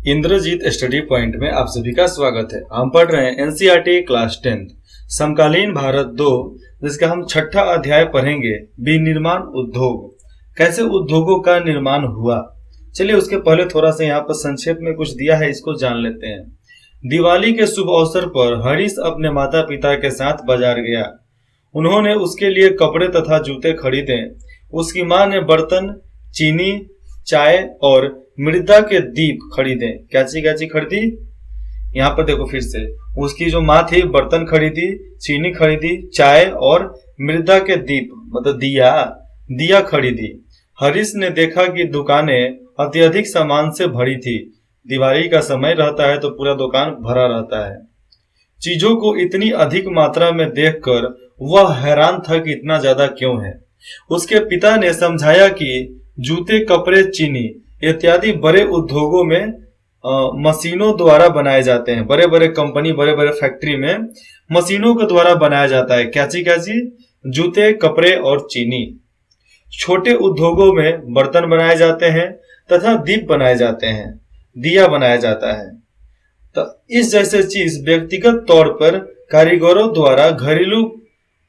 Indrajit study point में आप सभी का स्वागत है। हम पढ़ रहे हैं एनसीईआरटी क्लास 10 समकालीन भारत 2, जिसका हम छठा अध्याय पढ़ेंगे, विनिर्माण उद्योग। कैसे उद्योगों का निर्माण हुआ। चलिए उसके पहले थोड़ा सा यहाँ पर संक्षेप में कुछ दिया है, इसको जान लेते हैं। दिवाली के शुभ अवसर पर हरीश अपने माता पिता के साथ बाजार गया। उन्होंने उसके लिए कपड़े तथा जूते खरीदे। उसकी माँ ने बर्तन, चीनी, चाय और मृदा के दीप खरीदे। क्या चीज खरीदी? यहाँ पर देखो फिर से, उसकी जो माँ थी बर्तन खरीदी, चीनी खरीदी, चाय और मृदा के दीप मतलब दिया खरीदी। हरीश ने देखा कि दुकानें अत्यधिक सामान से भरी थी। दिवाली का समय रहता है तो पूरा दुकान भरा रहता है। चीजों को इतनी अधिक मात्रा में देखकर वह हैरान था कि इतना ज्यादा क्यों है। उसके पिता ने समझाया कि जूते, कपड़े, चीनी इत्यादि बड़े उद्योगों में मशीनों द्वारा बनाए जाते हैं। बड़े बड़े कंपनी, बड़े बड़े फैक्ट्री में मशीनों के द्वारा बनाया जाता है। क्या चीज? जूते, कपड़े और चीनी। छोटे उद्योगों में बर्तन बनाए जाते हैं तथा दीप बनाए जाते हैं, दिया बनाया जाता है। तो इस जैसे चीज व्यक्तिगत तौर पर कारीगरों द्वारा घरेलू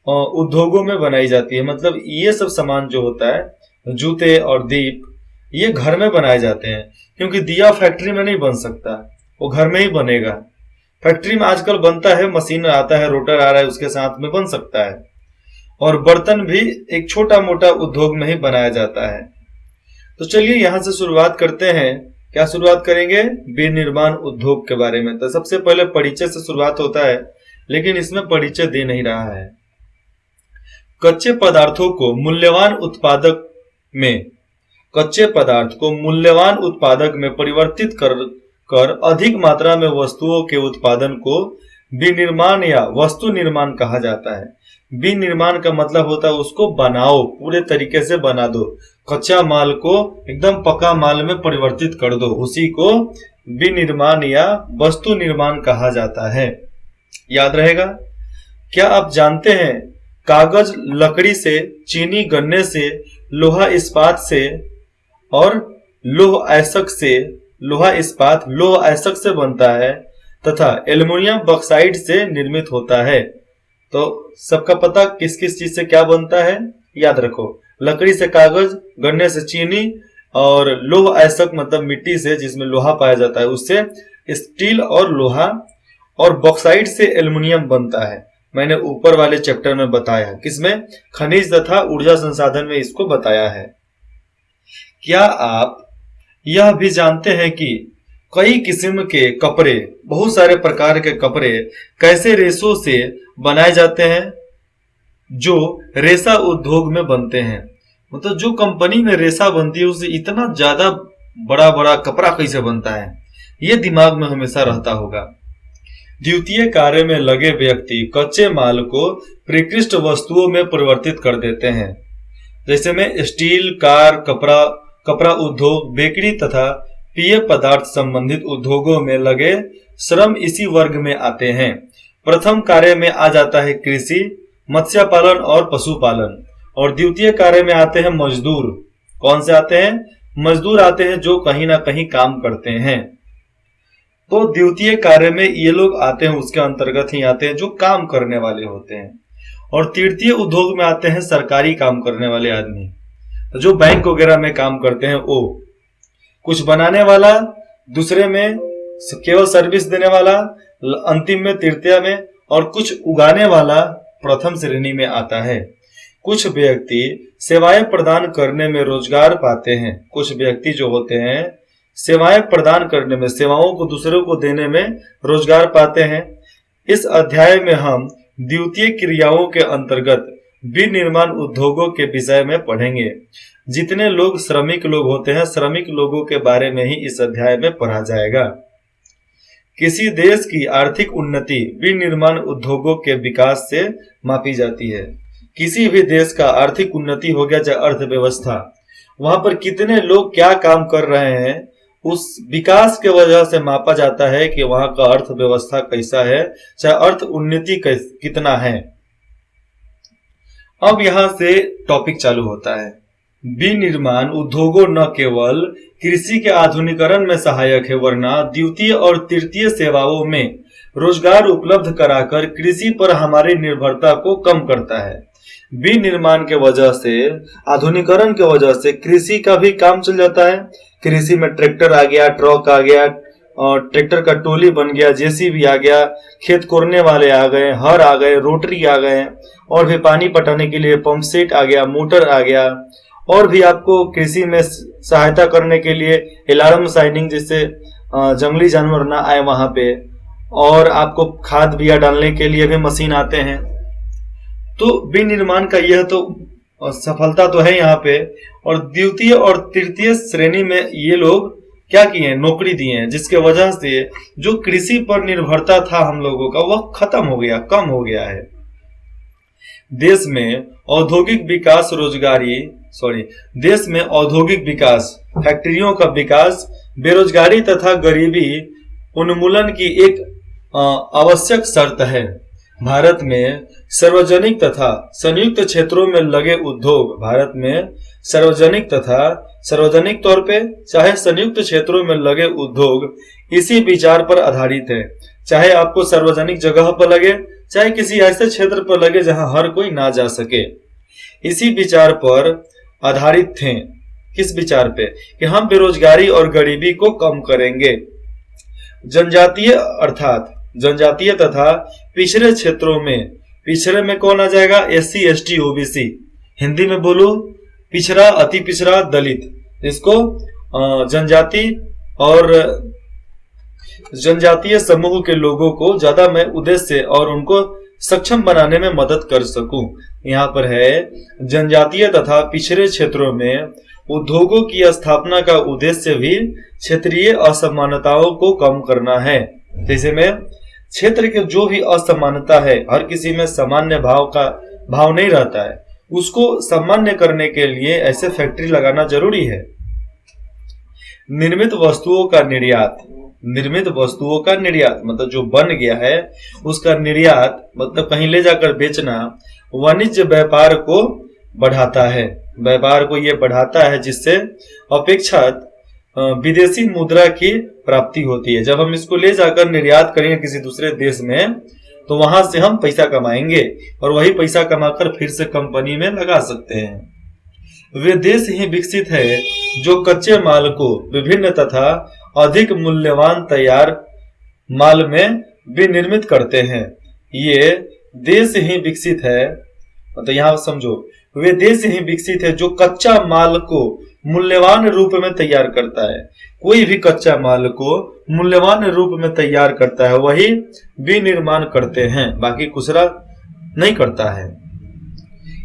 उद्योगों में बनाई जाती है। मतलब ये सब सामान जो होता है, जूते और दीप, ये घर में बनाए जाते हैं, क्योंकि दिया फैक्ट्री में नहीं बन सकता, वो घर में ही बनेगा। फैक्ट्री में आजकल बनता है, मशीन आता है, रोटर आ रहा है, उसके साथ में बन सकता है। और बर्तन भी एक छोटा मोटा उद्योग में ही बनाया जाता है। तो चलिए यहां से शुरुआत करते हैं। क्या शुरुआत करेंगे? विनिर्माण उद्योग के बारे में। तो सबसे पहले परिचय से शुरुआत होता है, लेकिन इसमें परिचय दे नहीं रहा है। कच्चे पदार्थ को मूल्यवान उत्पादक में परिवर्तित कर अधिक मात्रा में वस्तुओं के उत्पादन को विनिर्माण या वस्तु निर्माण कहा जाता है। विनिर्माण का मतलब होता है उसको बनाओ, पूरे तरीके से बना दो, कच्चा माल को एकदम पक्का माल में परिवर्तित कर दो, उसी को विनिर्माण या वस्तु निर्माण कहा जाता है। याद रहेगा। क्या आप जानते हैं कागज लकड़ी से, चीनी गन्ने से, लोहा इस्पात से और लोहा इस्पात लोह अयस्क से बनता है तथा एल्युमिनियम बॉक्साइट से निर्मित होता है। तो सबका पता किस किस चीज से क्या बनता है, याद रखो। लकड़ी से कागज, गन्ने से चीनी और लोह अयस्क मतलब मिट्टी से जिसमें लोहा पाया जाता है, उससे स्टील और लोहा, और बॉक्साइट से एल्युमिनियम बनता है। मैंने ऊपर वाले चैप्टर में बताया है, किसमें? खनिज तथा ऊर्जा संसाधन में इसको बताया है। क्या आप यह भी जानते हैं कि कई किस्म के कपड़े, बहुत सारे प्रकार के कपड़े कैसे रेशों से बनाए जाते हैं, जो रेशा उद्योग में बनते हैं। मतलब जो कंपनी में रेशा बनती है उससे इतना ज्यादा बड़ा बड़ा कपड़ा कैसे बनता है, ये दिमाग में हमेशा रहता होगा। द्वितीय कार्य में लगे व्यक्ति कच्चे माल को परिष्कृत वस्तुओं में परिवर्तित कर देते हैं। जैसे में स्टील, कार, कपड़ा उद्योग, बेकरी तथा पेय पदार्थ संबंधित उद्योगों में लगे श्रम इसी वर्ग में आते हैं। प्रथम कार्य में आ जाता है कृषि, मत्स्य पालन और पशुपालन। और द्वितीय कार्य में आते हैं मजदूर। कौन से आते हैं? मजदूर आते हैं जो कहीं ना कहीं काम करते हैं। तो द्वितीय कार्य में ये लोग आते हैं, उसके अंतर्गत ही आते हैं जो काम करने वाले होते हैं। और तृतीय उद्योग में आते हैं सरकारी काम करने वाले आदमी, तो जो बैंक वगैरह में काम करते हैं, वो कुछ बनाने वाला, दूसरे में केवल सर्विस देने वाला, अंतिम में तृतीय में, और कुछ उगाने वाला प्रथम श्रेणी में आता है। कुछ व्यक्ति सेवाएं प्रदान करने में रोजगार पाते हैं। कुछ व्यक्ति जो होते हैं सेवाएं प्रदान करने में, सेवाओं को दूसरों को देने में रोजगार पाते हैं। इस अध्याय में हम द्वितीय क्रियाओं के अंतर्गत विनिर्माण उद्योगों के विषय में पढ़ेंगे। जितने लोग श्रमिक लोग होते हैं, श्रमिक लोगों के बारे में ही इस अध्याय में पढ़ा जाएगा। किसी देश की आर्थिक उन्नति विनिर्माण उद्योगों के विकास से मापी जाती है। किसी भी देश का आर्थिक उन्नति हो गया, चाहे अर्थव्यवस्था, वहां पर कितने लोग क्या काम कर रहे हैं, उस विकास के वजह से मापा जाता है कि वहां का अर्थव्यवस्था कैसा है, चाहे अर्थ उन्नति कितना है। अब यहां से टॉपिक चालू होता है। विनिर्माण उद्योगों न केवल कृषि के आधुनिकीकरण में सहायक है, वरना द्वितीय और तृतीय सेवाओं में रोजगार उपलब्ध कराकर कृषि पर हमारी निर्भरता को कम करता है। विनिर्माण के वजह से, आधुनिकीकरण के वजह से कृषि का भी काम चल जाता है। कृषि में ट्रैक्टर आ गया, ट्रक आ गया, और ट्रैक्टर का टोली बन गया, जेसीबी आ गया, खेत कोड़ने वाले आ गए, हर आ गए, रोटरी आ गए, और भी पानी पटाने के लिए पंप सेट आ गया, मोटर आ गया, और भी आपको कृषि में सहायता करने के लिए अलार्म साइनिंग, जिससे जंगली जानवर ना आए वहां पे, और आपको खाद बिया डालने के लिए भी मशीन आते हैं। तो विनिर्माण का यह तो सफलता तो है यहाँ पे। और द्वितीय और तृतीय श्रेणी में ये लोग क्या किए हैं, नौकरी दिए हैं, जिसके वजह से जो कृषि पर निर्भरता था हम लोगों का वह खत्म हो गया, कम हो गया है। देश में औद्योगिक विकास देश में औद्योगिक विकास, फैक्ट्रियों का विकास, बेरोजगारी तथा गरीबी उन्मूलन की एक आवश्यक शर्त है। भारत में सार्वजनिक तथा संयुक्त क्षेत्रों में लगे उद्योग, भारत में सार्वजनिक तौर पे चाहे संयुक्त क्षेत्रों में लगे उद्योग इसी विचार पर आधारित है। चाहे आपको सार्वजनिक जगह पर लगे, चाहे किसी ऐसे क्षेत्र पर लगे जहां हर कोई ना जा सके, इसी विचार पर आधारित थे। किस विचार पे? कि हम बेरोजगारी और गरीबी को कम करेंगे। जनजातीय तथा पिछड़े क्षेत्रों में, पिछड़े में कौन आ जाएगा? SC ST OBC, हिंदी में बोलो पिछड़ा, अति पिछड़ा, दलित, इसको जनजाति और जनजातीय समूह के लोगों को ज्यादा मैं उद्देश्य और उनको सक्षम बनाने में मदद कर सकूं। यहाँ पर है जनजातीय तथा पिछड़े क्षेत्रों में उद्योगों की स्थापना का उद्देश्य भी क्षेत्रीय असमानताओं को कम करना है। जैसे में क्षेत्र के जो भी असमानता है, हर किसी में सामान्य भाव नहीं रहता है, उसको सामान्य करने के लिए ऐसे फैक्ट्री लगाना जरूरी है। निर्मित वस्तुओं का निर्यात मतलब जो बन गया है उसका निर्यात मतलब कहीं ले जाकर बेचना वाणिज्य व्यापार को बढ़ाता है, जिससे अपेक्षाकृत विदेशी मुद्रा की प्राप्ति होती है। जब हम इसको ले जाकर निर्यात करेंगे किसी दूसरे देश में, तो वहां से हम पैसा कमाएंगे और वही पैसा कमाकर फिर से कंपनी में लगा सकते हैं। वे देश ही विकसित है जो कच्चे माल को विभिन्न तथा अधिक मूल्यवान तैयार माल में विनिर्मित करते हैं। ये देश ही विकसित है, मतलब यहाँ समझो, वे देश ही विकसित है जो कच्चा माल को मूल्यवान रूप में तैयार करता है। कोई भी कच्चा माल को मूल्यवान रूप में तैयार करता है, वही विनिर्माण करते हैं, बाकी दूसरा नहीं करता है।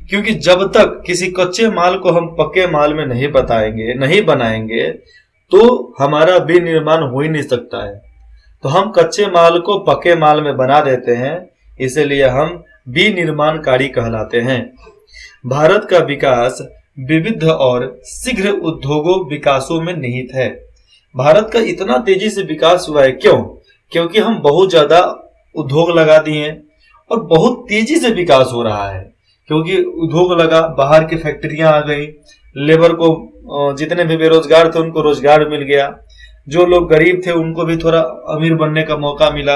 क्योंकि जब तक किसी कच्चे माल को हम पक्के माल में नहीं बनाएंगे तो हमारा विनिर्माण हो ही नहीं सकता है। तो हम कच्चे माल को पक्के माल में बना देते हैं, इसलिए हम विनिर्माणकारी कहलाते हैं। भारत का विकास विविध और शीघ्र उद्योगों विकासों में निहित है। भारत का इतना तेजी से विकास हुआ है, क्यों? क्योंकि हम बहुत ज्यादा उद्योग लगा दिए हैं और बहुत तेजी से विकास हो रहा है। क्योंकि उद्योग लगा, बाहर की फैक्ट्रियां आ गई, लेबर को, जितने भी बेरोजगार थे उनको रोजगार मिल गया, जो लोग गरीब थे उनको भी थोड़ा अमीर बनने का मौका मिला।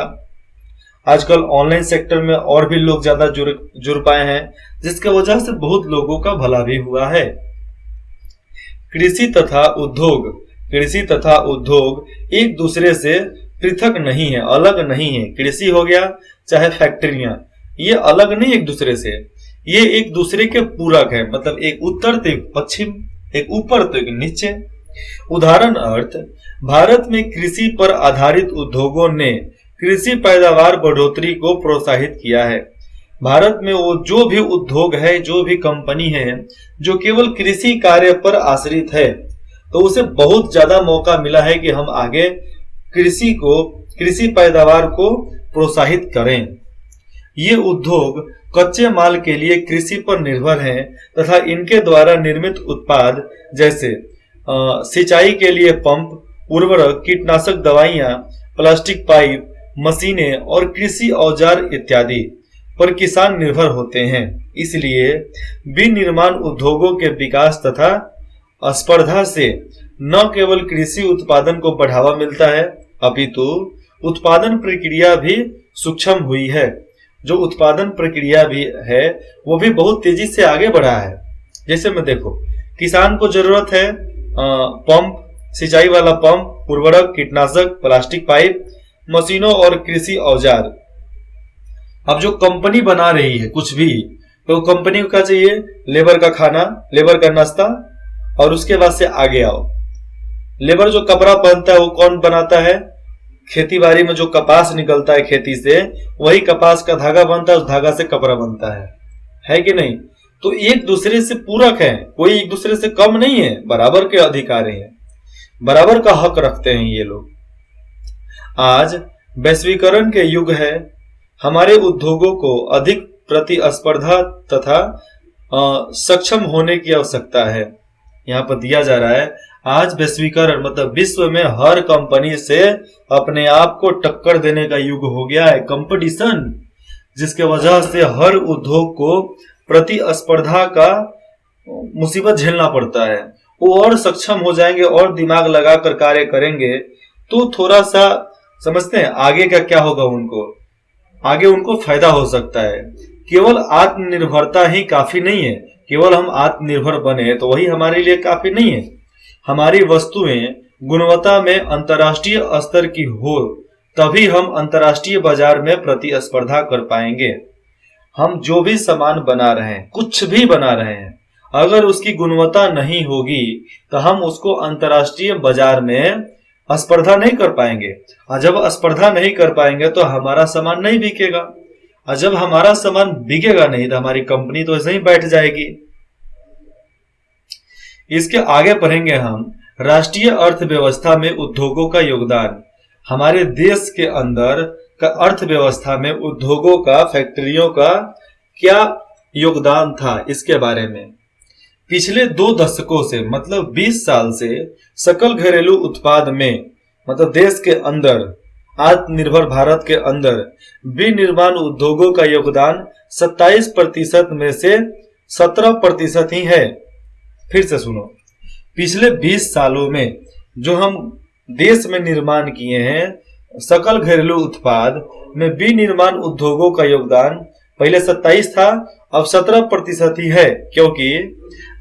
आजकल ऑनलाइन सेक्टर में और भी लोग ज्यादा जुड़ पाए हैं, जिसके वजह से बहुत लोगों का भला भी हुआ है। कृषि तथा उद्योग एक दूसरे से पृथक नहीं है, अलग नहीं है। कृषि हो गया चाहे फैक्ट्रियां, ये अलग नहीं एक दूसरे से, ये एक दूसरे के पूरक है। मतलब एक उत्तर तो एक पश्चिम, एक ऊपर तो एक नीचे। उदाहरण अर्थ, भारत में कृषि पर आधारित उद्योगों ने कृषि पैदावार बढ़ोतरी को प्रोत्साहित किया है। भारत में वो जो भी उद्योग है, जो भी कंपनी है जो केवल कृषि कार्य पर आश्रित है, तो उसे बहुत ज्यादा मौका मिला है कि हम आगे कृषि पैदावार को प्रोत्साहित करें। ये उद्योग कच्चे माल के लिए कृषि पर निर्भर हैं तथा इनके द्वारा निर्मित उत्पाद जैसे सिंचाई के लिए पंप, उर्वरक, कीटनाशक दवाइयां, प्लास्टिक पाइप, मशीनें और कृषि औजार इत्यादि पर किसान निर्भर होते हैं। इसलिए विनिर्माण उद्योगों के विकास तथा स्पर्धा से न केवल कृषि उत्पादन को बढ़ावा मिलता है, अपितु उत्पादन प्रक्रिया भी सूक्ष्म हुई है। जो उत्पादन प्रक्रिया भी है वो भी बहुत तेजी से आगे बढ़ा है। जैसे में देखो, किसान को जरूरत है पंप, सिंचाई वाला पंप, उर्वरक, कीटनाशक, प्लास्टिक पाइप, मशीनों और कृषि औजार। अब जो कंपनी बना रही है कुछ भी, तो कंपनी को क्या चाहिए? लेबर का खाना, लेबर का नाश्ता, और उसके बाद से आगे आओ। लेबर जो कपड़ा पहनता है वो कौन बनाता है? खेती बाड़ी में जो कपास निकलता है खेती से, वही कपास का धागा बनता है, उस धागा से कपड़ा बनता है कि नहीं? तो एक दूसरे से पूरक है, कोई एक दूसरे से कम नहीं है, बराबर के अधिकारी हैं, बराबर का हक रखते हैं ये लोग। आज वैश्वीकरण के युग है, हमारे उद्योगों को अधिक प्रतिस्पर्धा तथा सक्षम होने की आवश्यकता है। यहाँ पर दिया जा रहा है, आज वैश्वीकरण मतलब विश्व में हर कंपनी से अपने आप को टक्कर देने का युग हो गया है, कंपटीशन, जिसके वजह से हर उद्योग को प्रतिस्पर्धा का मुसीबत झेलना पड़ता है। वो और सक्षम हो जाएंगे और दिमाग लगाकर कार्य करेंगे तो थोड़ा सा समझते हैं आगे का क्या होगा, आगे उनको फायदा हो सकता है। केवल आत्मनिर्भरता ही काफी नहीं है, केवल हम आत्मनिर्भर बने तो वही हमारे लिए काफी नहीं है। हमारी वस्तुएं गुणवत्ता में अंतर्राष्ट्रीय स्तर की हो, तभी हम अंतर्राष्ट्रीय बाजार में प्रतिस्पर्धा कर पाएंगे। हम जो भी सामान बना रहे हैं, कुछ भी बना रहे हैं, अगर उसकी गुणवत्ता नहीं होगी तो हम उसको अंतर्राष्ट्रीय बाजार में स्पर्धा नहीं कर पाएंगे, और जब स्पर्धा नहीं कर पाएंगे तो हमारा सामान नहीं बिकेगा, और जब हमारा सामान बिकेगा नहीं तो हमारी कंपनी तो ऐसे ही बैठ जाएगी। इसके आगे पढ़ेंगे हम राष्ट्रीय अर्थव्यवस्था में उद्योगों का योगदान। हमारे देश के अंदर का अर्थव्यवस्था में उद्योगों का, फैक्ट्रियों का क्या योगदान था, इसके बारे में। पिछले 2 दशकों से मतलब 20 साल से सकल घरेलू उत्पाद में मतलब देश के अंदर, आत्मनिर्भर भारत के अंदर विनिर्माण उद्योगों का योगदान 27% में से 17% ही है। फिर से सुनो, पिछले 20 सालों में जो हम देश में निर्माण किए हैं, सकल घरेलू उत्पाद में विनिर्माण उद्योगों का योगदान पहले 27 था, अब 17% ही है, क्योंकि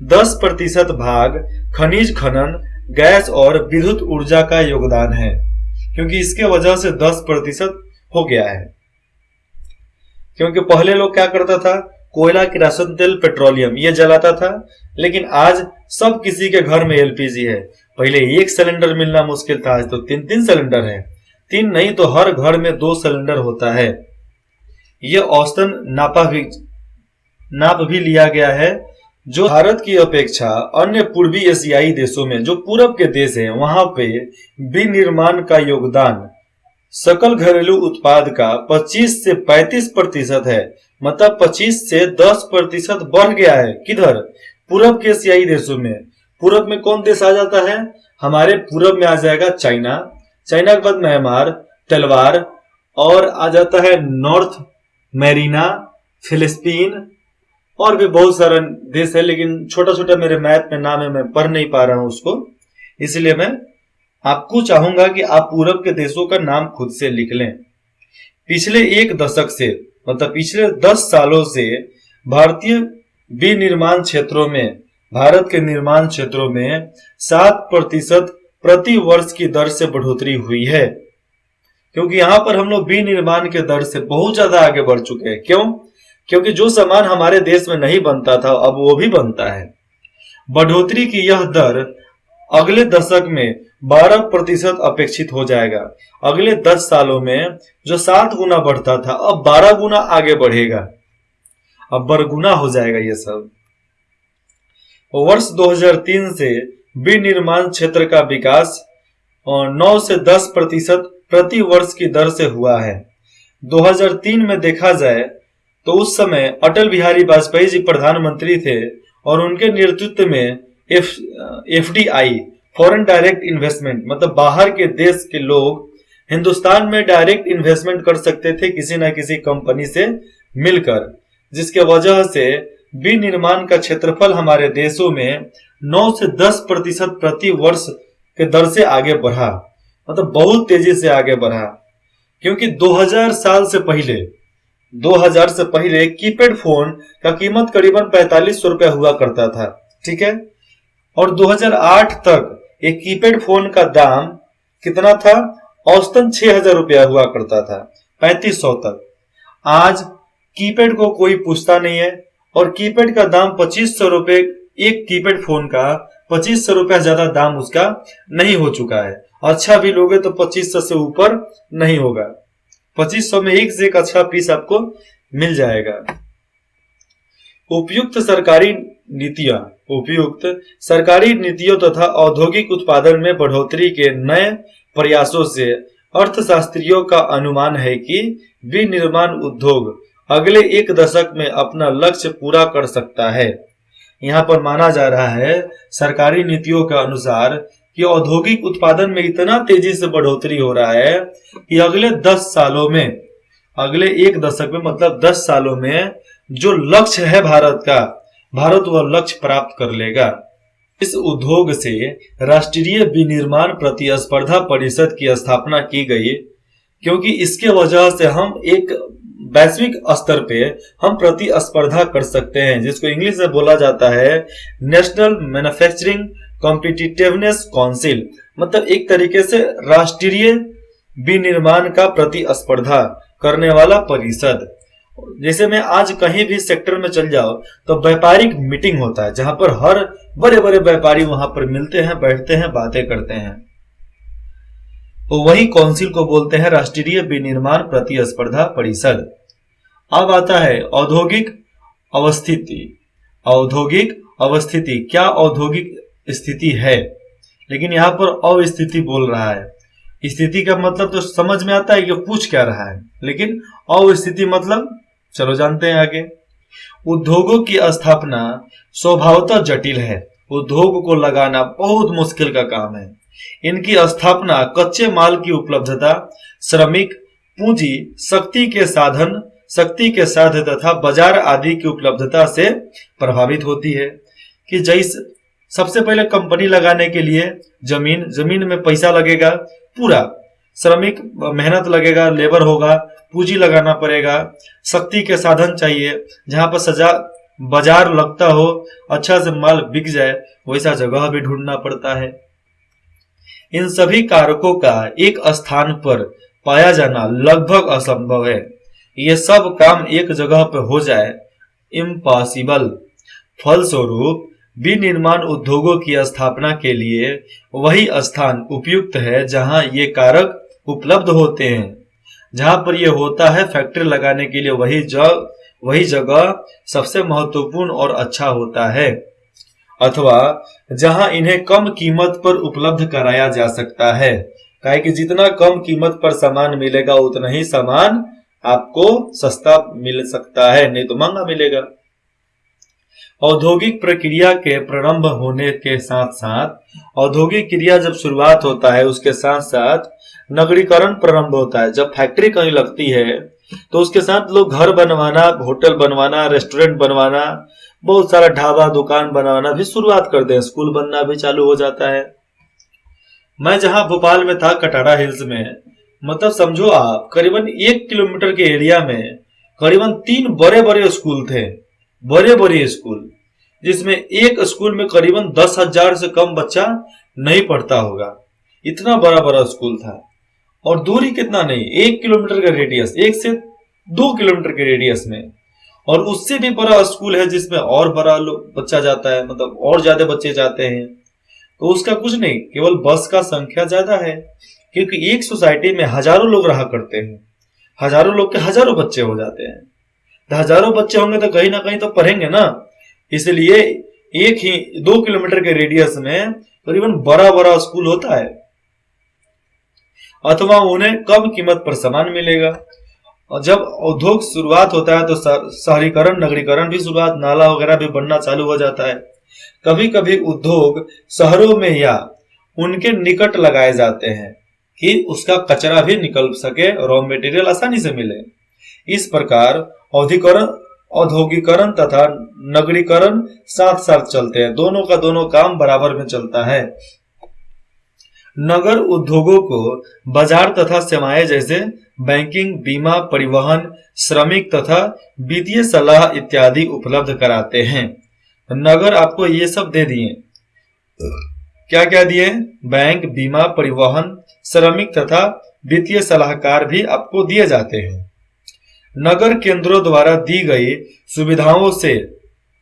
10% भाग खनिज खनन, गैस और विद्युत ऊर्जा का योगदान है, क्योंकि इसके वजह से 10% हो गया है। क्योंकि पहले लोग क्या करता था, कोयला, किरासन तेल, पेट्रोलियम ये जलाता था, लेकिन आज सब किसी के घर में एलपीजी है। पहले 1 सिलेंडर मिलना मुश्किल था, आज तो 3-3 सिलेंडर है, 3 नहीं तो हर घर में 2 सिलेंडर होता है। ये औसतन नाप भी लिया गया है, जो भारत की अपेक्षा अन्य पूर्वी एशियाई देशों में, जो पूरब के देश हैं, वहां पे विनिर्माण का योगदान सकल घरेलू उत्पाद का 25 से 35% है। मतलब 25 से 10% बढ़ गया है। किधर? पूरब के एशियाई देशों में। पूरब में कौन देश आ जाता है? हमारे पूरब में आ जाएगा चाइना, चाइना के बाद म्यांमार, तलवार, और आ जाता है नॉर्थ मैरिना, फिलिस्तीन, और भी बहुत सारा देश है, लेकिन छोटा छोटा मेरे मैप में नाम है, मैं पढ़ नहीं पा रहा हूं उसको, इसलिए मैं आपको चाहूंगा कि आप पूरब के देशों का नाम खुद से लिख लें। पिछले 1 दशक से मतलब पिछले 10 सालों से भारतीय विनिर्माण क्षेत्रों में, भारत के निर्माण क्षेत्रों में 7% प्रति वर्ष की दर से बढ़ोतरी हुई है। क्योंकि यहाँ पर हम लोग विनिर्माण के दर से बहुत ज्यादा आगे बढ़ चुके हैं। क्यों? क्योंकि जो सामान हमारे देश में नहीं बनता था अब वो भी बनता है। बढ़ोतरी की यह दर अगले दशक में 12% अपेक्षित हो जाएगा। अगले 10 सालों में जो 7 गुना बढ़ता था अब 12 गुना आगे बढ़ेगा, अब बरगुना हो जाएगा ये सब। वर्ष 2003 से विनिर्माण क्षेत्र का विकास 9 से 10% प्रति वर्ष की दर से हुआ है। 2003 में देखा जाए तो उस समय अटल बिहारी वाजपेयी जी प्रधानमंत्री थे और उनके नेतृत्व में एफडीआई, फॉरेन डायरेक्ट इन्वेस्टमेंट, मतलब बाहर के देश के लोग हिंदुस्तान में डायरेक्ट इन्वेस्टमेंट कर सकते थे किसी न किसी कंपनी से मिलकर, जिसके वजह से विनिर्माण का क्षेत्रफल हमारे देशों में 9 से 10% प्रति वर्ष के दर से आगे बढ़ा, मतलब बहुत तेजी से आगे बढ़ा। क्योंकि 2000 से पहले कीपैड फोन का कीमत करीबन 4500 रुपया हुआ करता था, ठीक है। और 2008 तक एक कीपैड फोन का दाम कितना था, औसतन 6000 रुपया हुआ करता था, 3500 तक। आज कीपैड को कोई पूछता नहीं है और कीपैड का दाम 2500 रुपए, एक कीपैड फोन का 2500 रुपया ज्यादा दाम उसका नहीं हो चुका है। अच्छा भी लोगे तो 2500 से ऊपर नहीं होगा। 2500 में एक से एक अच्छा पीस आपको मिल जाएगा। उपयुक्त सरकारी नीतियों तथा औद्योगिक उत्पादन में बढ़ोतरी के नए प्रयासों से अर्थशास्त्रियों का अनुमान है कि विनिर्माण उद्योग अगले एक दशक में अपना लक्ष्य पूरा कर सकता है। यहाँ पर माना जा रहा है सरकारी नीतियों के अनुसार कि औद्योगिक उत्पादन में इतना तेजी से बढ़ोतरी हो रहा है कि अगले 10 सालों में, अगले एक दशक में मतलब 10 सालों में जो लक्ष्य है भारत का, भारत वह लक्ष्य प्राप्त कर लेगा। इस उद्योग से राष्ट्रीय विनिर्माण प्रतिस्पर्धा परिषद की स्थापना की गई, क्योंकि इसके वजह से हम एक वैश्विक स्तर पे हम प्रतिस्पर्धा कर सकते हैं, जिसको इंग्लिश में बोला जाता है नेशनल मैन्युफैक्चरिंग कॉम्पिटिटिवनेस काउंसिल, मतलब एक तरीके से राष्ट्रीय विनिर्माण का प्रतिस्पर्धा करने वाला परिषद। जैसे मैं आज कहीं भी सेक्टर में चल जाओ तो व्यापारिक मीटिंग होता है, जहां पर हर बड़े बड़े व्यापारी वहां पर मिलते हैं, बैठते हैं, बातें करते हैं। तो वही काउंसिल को बोलते हैं राष्ट्रीय विनिर्माण प्रतिस्पर्धा परिषद। अब आता है औद्योगिक अवस्थिति। औद्योगिक अवस्थिति क्या औद्योगिक स्थिति है, लेकिन यहाँ पर अवस्थिति बोल रहा है। स्थिति का मतलब तो समझ में आता है कि पूछ क्या रहा है, लेकिन अवस्थिति मतलब चलो जानते हैं आगे। उद्योगों की स्थापना स्वभावतः जटिल है। उद्योग को लगाना बहुत मुश्किल का काम है। इनकी स्थापना कच्चे माल की उपलब्धता, श्रमिक, पूंजी, शक्ति के साधन तथा बाजार आदि की उपलब्धता से प्रभावित होती है। कि जैसे सबसे पहले कंपनी लगाने के लिए जमीन में पैसा लगेगा, पूरा श्रमिक मेहनत लगेगा, लेबर होगा, पूंजी लगाना पड़ेगा, शक्ति के साधन चाहिए, जहां पर बाजार लगता हो, अच्छा से माल बिक जाए, वैसा जगह भी ढूंढना पड़ता है। इन सभी कारकों का एक स्थान पर पाया जाना लगभग असंभव है। ये सब काम एक जगह पर हो जाए इम्पॉसिबल। फलस्वरूप विनिर्माण उद्योगों की स्थापना के लिए वही स्थान उपयुक्त है जहां ये कारक उपलब्ध होते हैं। जहां पर ये होता है फैक्ट्री लगाने के लिए वही जगह सबसे महत्वपूर्ण और अच्छा होता है, अथवा जहां इन्हें कम कीमत पर उपलब्ध कराया जा सकता है। काहे कि जितना कम कीमत पर सामान मिलेगा उतना ही सामान आपको सस्ता मिल सकता है, नहीं तो महंगा मिलेगा। औद्योगिक प्रक्रिया के प्रारंभ होने के साथ साथ औद्योगिक क्रिया जब शुरुआत होता है, उसके साथ साथ नगरीकरण प्रारंभ होता है। जब फैक्ट्री कहीं लगती है तो उसके साथ लोग घर बनवाना, होटल बनवाना, रेस्टोरेंट बनवाना, बहुत सारा ढाबा दुकान बनवाना भी शुरुआत करते हैं, स्कूल बनना भी चालू हो जाता है। मैं जहां भोपाल में था, कटारा हिल्स में, मतलब समझो आप करीबन 1 किलोमीटर के एरिया में करीबन 3 बड़े बड़े स्कूल थे, बड़े बड़े स्कूल, जिसमें एक स्कूल में करीबन 10,000 से कम बच्चा नहीं पढ़ता होगा। इतना बड़ा बड़ा स्कूल था। और दूरी कितना नहीं, 1 किलोमीटर का रेडियस, 1 से 2 किलोमीटर के रेडियस में। और उससे भी बड़ा स्कूल है जिसमें और बड़ा बच्चा जाता है, मतलब और ज्यादा बच्चे जाते हैं। तो उसका कुछ नहीं, केवल बस का संख्या ज्यादा है, क्योंकि एक सोसाइटी में हजारों लोग रहा करते हैं, हजारों लोग के हजारों बच्चे हो जाते हैं। तो हजारों बच्चे होंगे तो कहीं ना कहीं तो पढ़ेंगे ना, इसलिए एक ही 2 किलोमीटर के रेडियस में करीबन बड़ा बड़ा स्कूल होता है, अथवा उन्हें कम कीमत पर सामान मिलेगा। और जब उद्योग शुरुआत होता है तो शहरीकरण, नगरीकरण भी शुरुआत, नाला वगैरह भी बनना चालू हो जाता है। कभी कभी उद्योग शहरों में या उनके निकट लगाए जाते हैं कि उसका कचरा भी निकल सके, रॉ मटेरियल आसानी से मिले। इस प्रकार औद्योगिकरण तथा नगरीकरण साथ साथ चलते हैं, दोनों का दोनों काम बराबर में चलता है। नगर उद्योगों को बाजार तथा सेवाएं जैसे बैंकिंग, बीमा, परिवहन, श्रमिक तथा वित्तीय सलाह इत्यादि उपलब्ध कराते हैं। नगर आपको ये सब दे दिए, क्या क्या दिए? बैंक, बीमा, परिवहन, श्रमिक तथा वित्तीय सलाहकार भी आपको दिए जाते हैं। नगर केंद्रों द्वारा दी गई सुविधाओं से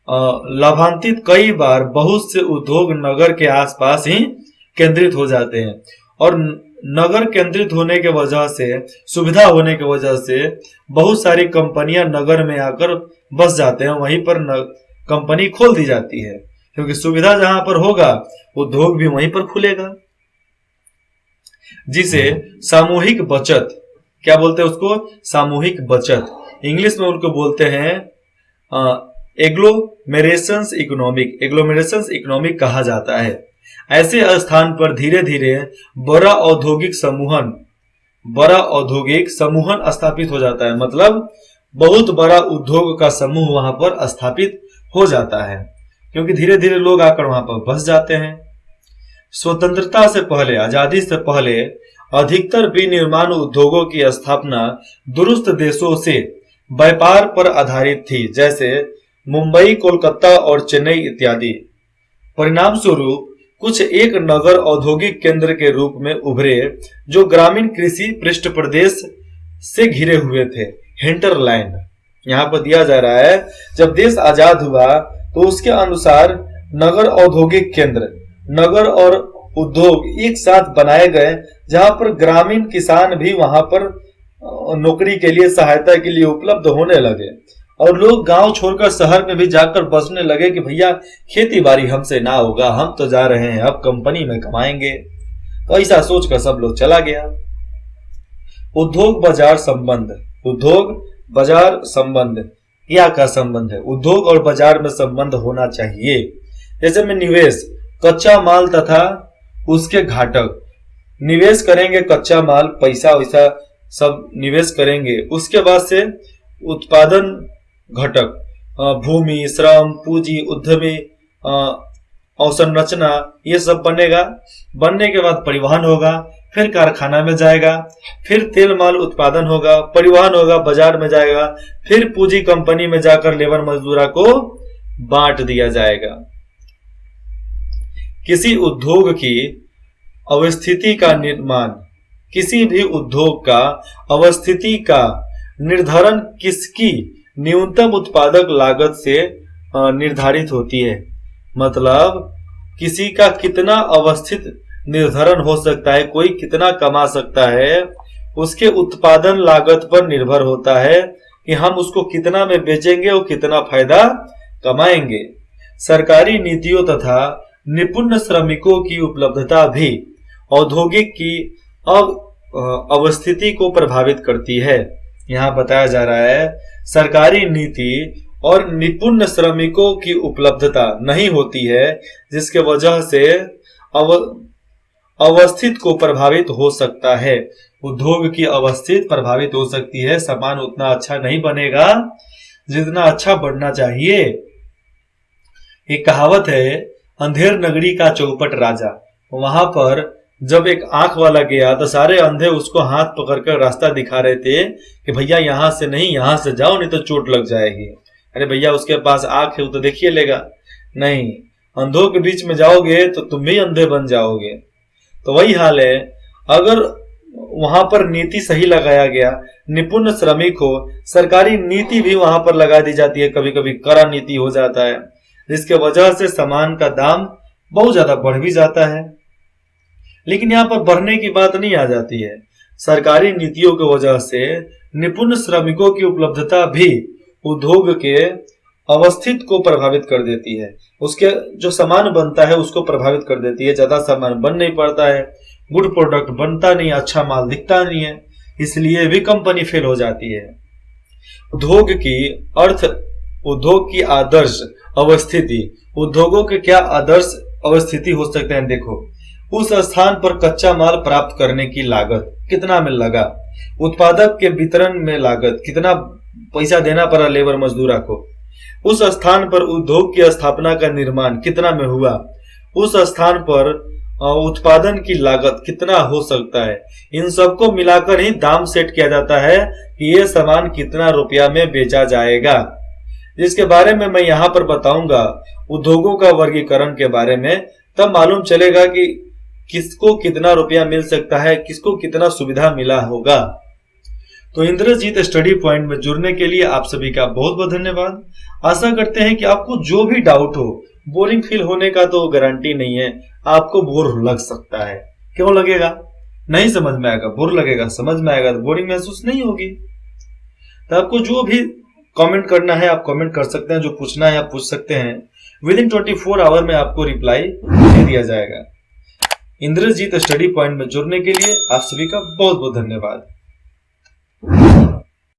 लाभान्वित कई बार बहुत से उद्योग नगर के आसपास ही केंद्रित हो जाते हैं, और नगर केंद्रित होने के वजह से, सुविधा होने की वजह से बहुत सारी कंपनियां नगर में आकर बस जाते हैं, वहीं पर कंपनी खोल दी जाती है, क्योंकि सुविधा जहां पर होगा उद्योग भी वहीं पर खुलेगा। जिसे सामूहिक बचत, क्या बोलते हैं उसको? सामूहिक बचत। इंग्लिश में उनको बोलते हैं एग्लोमेरेशंस इकोनॉमिक कहा जाता है। ऐसे स्थान पर धीरे धीरे बड़ा औद्योगिक समूहन स्थापित हो जाता है, मतलब बहुत बड़ा उद्योग का समूह वहां पर स्थापित हो जाता है, क्योंकि धीरे धीरे लोग आकर वहां पर बस जाते हैं। स्वतंत्रता से पहले, आजादी से पहले अधिकतर विनिर्माण उद्योगों की स्थापना दुरुस्त देशों से व्यापार पर आधारित थी, जैसे मुंबई, कोलकाता और चेन्नई इत्यादि। परिणाम स्वरूप कुछ एक नगर औद्योगिक केंद्र के रूप में उभरे जो ग्रामीण कृषि पृष्ठ प्रदेश से घिरे हुए थे। हिंटरलैंड यहाँ पर दिया जा रहा है, जब देश आजाद हुआ तो उसके अनुसार नगर औद्योगिक केंद्र, नगर और उद्योग एक साथ बनाए गए, जहां पर ग्रामीण किसान भी वहां पर नौकरी के लिए, सहायता के लिए उपलब्ध होने लगे, और लोग गांव छोड़कर शहर में भी जाकर बसने लगे कि भैया खेती बाड़ी हमसे ना होगा, हम तो जा रहे हैं अब कंपनी में कमाएंगे। तो ऐसा सोचकर सब लोग चला गया। उद्योग बाजार संबंध, उद्योग बाजार संबंध क्या संबंध है? उद्योग और बाजार में संबंध होना चाहिए। जैसे में निवेश, कच्चा माल तथा उसके घटक, निवेश करेंगे कच्चा माल, पैसा वैसा सब निवेश करेंगे, उसके बाद से उत्पादन घटक, भूमि, श्रम, पूंजी, उद्यमी, अवसंरचना, ये सब बनेगा। बनने के बाद परिवहन होगा, फिर कारखाना में जाएगा, फिर तेल माल उत्पादन होगा, परिवहन होगा, बाजार में जाएगा, फिर पूंजी कंपनी में जाकर लेबर मजदूरा को बांट दिया जाएगा। किसी उद्योग की अवस्थिति का निर्माण, किसी भी उद्योग का अवस्थिति का निर्धारण किसकी न्यूनतम उत्पादक लागत से निर्धारित होती है। मतलब किसी का कितना अवस्थित निर्धारण हो सकता है, कोई कितना कमा सकता है, उसके उत्पादन लागत पर निर्भर होता है कि हम उसको कितना में बेचेंगे और कितना फायदा कमाएंगे। सरकारी नीतियों तथा निपुण श्रमिकों की उपलब्धता भी औद्योगिक की अवस्थिति को प्रभावित करती है। यहाँ बताया जा रहा है सरकारी नीति और निपुण श्रमिकों की उपलब्धता नहीं होती है, जिसके वजह से अवस्थित को प्रभावित हो सकता है। उद्योग की अवस्थित प्रभावित हो सकती है, सामान उतना अच्छा नहीं बनेगा जितना अच्छा बनना चाहिए। एक कहावत है, अंधेर नगरी का चौपट राजा। वहां पर जब एक आंख वाला गया तो सारे अंधे उसको हाथ पकड़कर रास्ता दिखा रहे थे कि भैया यहाँ से नहीं, यहाँ से जाओ नहीं तो चोट लग जाएगी। अरे भैया उसके पास आंख है, वो तो देखिए लेगा नहीं, अंधों के बीच में जाओगे तो तुम भी अंधे बन जाओगे। तो वही हाल है, अगर वहां पर नीति सही लगाया गया, निपुण श्रमिक हो, सरकारी नीति भी वहां पर लगा दी जाती है, कभी कभी कड़ा नीति हो जाता है, जिसके वजह से सामान का दाम बहुत ज्यादा बढ़ भी जाता है। लेकिन यहाँ पर बढ़ने की बात नहीं आ जाती है। सरकारी नीतियों की वजह से निपुण श्रमिकों की उपलब्धता भी उद्योग के अवस्थित को प्रभावित कर देती है, उसके जो सामान बनता है उसको प्रभावित कर देती है। ज्यादा सामान बन नहीं पाता है, गुड प्रोडक्ट बनता नहीं, अच्छा माल दिखता नहीं है, इसलिए भी कंपनी फेल हो जाती है। उद्योग की आदर्श अवस्थिति, उद्योगों के क्या आदर्श अवस्थिति हो सकते हैं? देखो, उस स्थान पर कच्चा माल प्राप्त करने की लागत कितना में लगा, उत्पादक के वितरण में लागत कितना पैसा देना पड़ा लेबर मजदूरा को। उस स्थान पर उद्योग की स्थापना का निर्माण कितना में हुआ, उस स्थान पर उत्पादन की लागत कितना हो सकता है, इन सबको मिलाकर ही दाम सेट किया जाता है कि ये सामान कितना रुपया में बेचा जाएगा, जिसके बारे में मैं यहाँ पर बताऊंगा उद्योगों का वर्गीकरण के बारे में। तब मालूम चलेगा कि किसको कितना रुपया मिल सकता है, किसको कितना सुविधा मिला होगा। तो इंद्रजीत स्टडी पॉइंट में जुड़ने के लिए आप सभी का बहुत बहुत धन्यवाद। आशा करते हैं कि आपको जो भी डाउट हो, बोरिंग फील होने का तो गारंटी नहीं है, आपको बोर लग सकता है। क्यों लगेगा? नहीं समझ में आएगा, बोर लगेगा। समझ में आएगा तो बोरिंग महसूस नहीं होगी। तो आपको जो भी कमेंट करना है आप कमेंट कर सकते हैं, जो पूछना है आप पूछ सकते हैं। विदिन 24 आवर में आपको रिप्लाई दे दिया जाएगा। इंद्रजीत स्टडी पॉइंट में जुड़ने के लिए आप सभी का बहुत बहुत धन्यवाद।